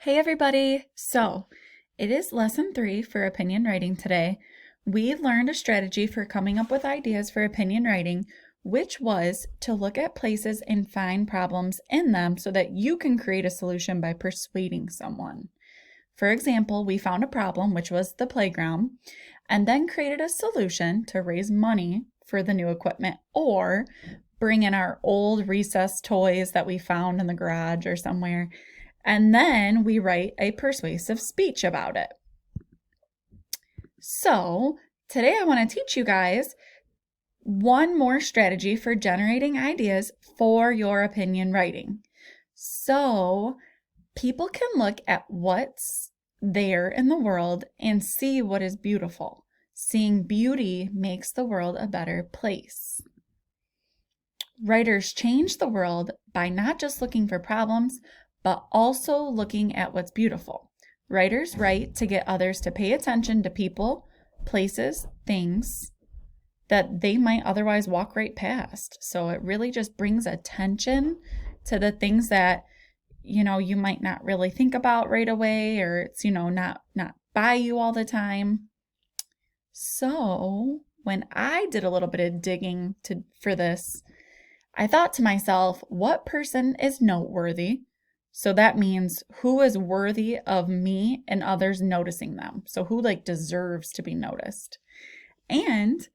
Hey everybody! So, it is lesson 3 for opinion writing today. We learned a strategy for coming up with ideas for opinion writing, which was to look at places and find problems in them so that you can create a solution by persuading someone. For example, we found a problem, which was the playground, and then created a solution to raise money for the new equipment or bring in our old recess toys that we found in the garage or somewhere. And then we write a persuasive speech about it. So today I want to teach you guys one more strategy for generating ideas for your opinion writing. So people can look at what's there in the world and see what is beautiful. Seeing beauty makes the world a better place. Writers change the world by not just looking for problems, but also looking at what's beautiful. Writers write to get others to pay attention to people, places, things that they might otherwise walk right past. So it really just brings attention to the things that, you might not really think about right away, or it's, not by you all the time. So when I did a little bit of digging for this, I thought to myself, what person is noteworthy? So that means who is worthy of me and others noticing them. So who deserves to be noticed. And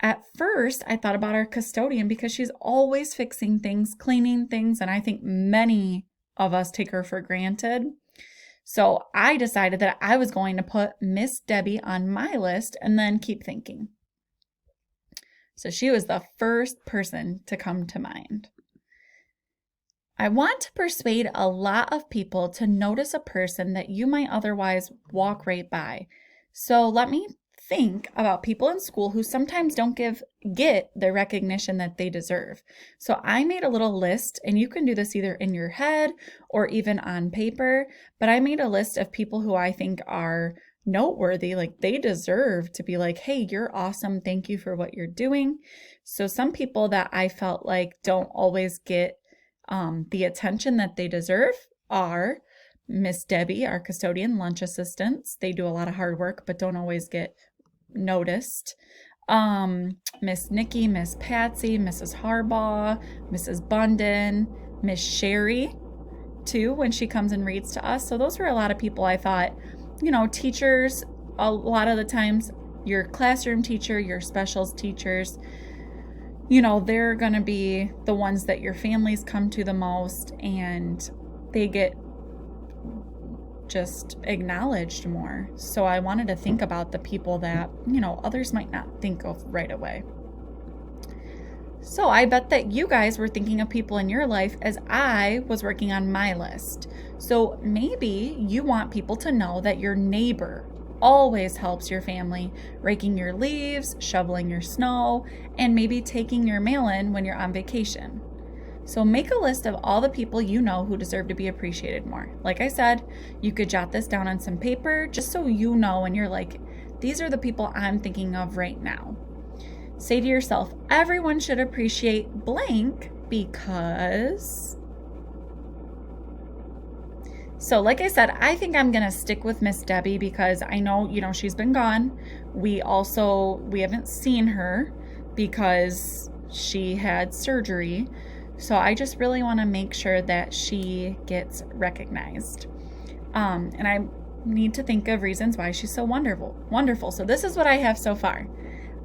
at first I thought about our custodian because she's always fixing things, cleaning things, and I think many of us take her for granted. So I decided that I was going to put Miss Debbie on my list and then keep thinking. So she was the first person to come to mind. I want to persuade a lot of people to notice a person that you might otherwise walk right by. So let me think about people in school who sometimes don't get the recognition that they deserve. So I made a little list, and you can do this either in your head or even on paper, but I made a list of people who I think are noteworthy, they deserve to be hey, you're awesome, thank you for what you're doing. So some people that I felt don't always get the attention that they deserve are Miss Debbie, our custodian, lunch assistants. They do a lot of hard work, but don't always get noticed. Miss Nikki, Miss Patsy, Mrs. Harbaugh, Mrs. Bunden, Miss Sherry, too, when she comes and reads to us. So those were a lot of people I thought, teachers, a lot of the times, your classroom teacher, your specials teachers, they're going to be the ones that your families come to the most, and they get just acknowledged more. So I wanted to think about the people that, others might not think of right away. So I bet that you guys were thinking of people in your life as I was working on my list. So maybe you want people to know that your neighbor always helps your family, raking your leaves, shoveling your snow, and maybe taking your mail in when you're on vacation. So make a list of all the people you know who deserve to be appreciated more. Like I said, you could jot this down on some paper just so you know, and you're these are the people I'm thinking of right now. Say to yourself, everyone should appreciate blank because... So like I said, I think I'm going to stick with Miss Debbie because I know, she's been gone. We haven't seen her because she had surgery. So I just really want to make sure that she gets recognized. And I need to think of reasons why she's so wonderful. So this is what I have so far.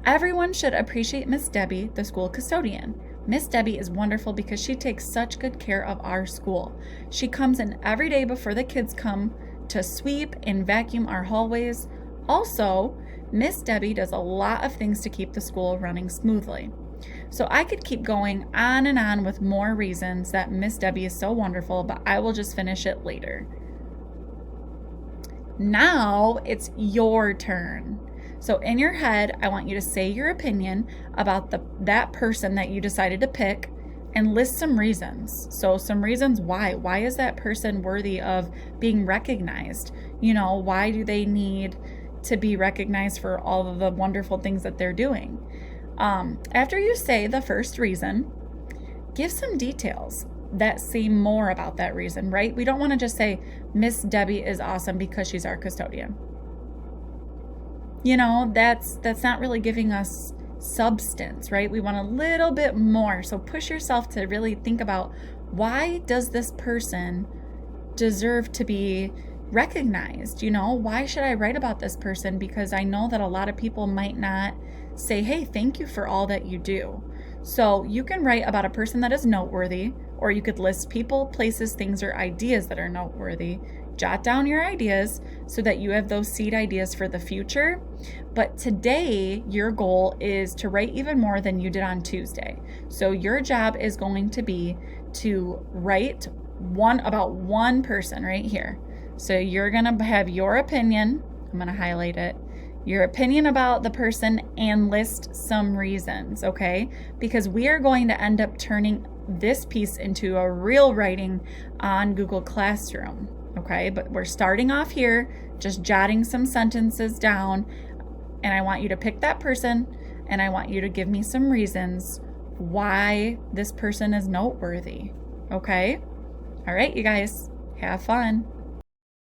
Everyone should appreciate Miss Debbie, the school custodian. Miss Debbie is wonderful because she takes such good care of our school. She comes in every day before the kids come to sweep and vacuum our hallways. Also, Miss Debbie does a lot of things to keep the school running smoothly. So I could keep going on and on with more reasons that Miss Debbie is so wonderful, but I will just finish it later. Now it's your turn. So in your head, I want you to say your opinion about that person that you decided to pick and list some reasons. So some reasons why. Why is that person worthy of being recognized? Why do they need to be recognized for all of the wonderful things that they're doing? After you say the first reason, give some details. say more about that reason, right? We don't want to just say Miss Debbie is awesome because she's our custodian. You know, that's not really giving us substance, right? We want a little bit more. So push yourself to really think about, why does this person deserve to be recognized? You know, why should I write about this person? Because I know that a lot of people might not say, hey, thank you for all that you do. So you can write about a person that is noteworthy, or you could list people, places, things, or ideas that are noteworthy. Jot down your ideas so that you have those seed ideas for the future. But today, your goal is to write even more than you did on Tuesday. So your job is going to be to write about one person right here. So you're going to have your opinion. I'm going to highlight it. Your opinion about the person and list some reasons, okay? Because we are going to end up turning this piece into a real writing on Google Classroom, okay? But we're starting off here, just jotting some sentences down, and I want you to pick that person, and I want you to give me some reasons why this person is noteworthy, okay? All right, you guys, have fun.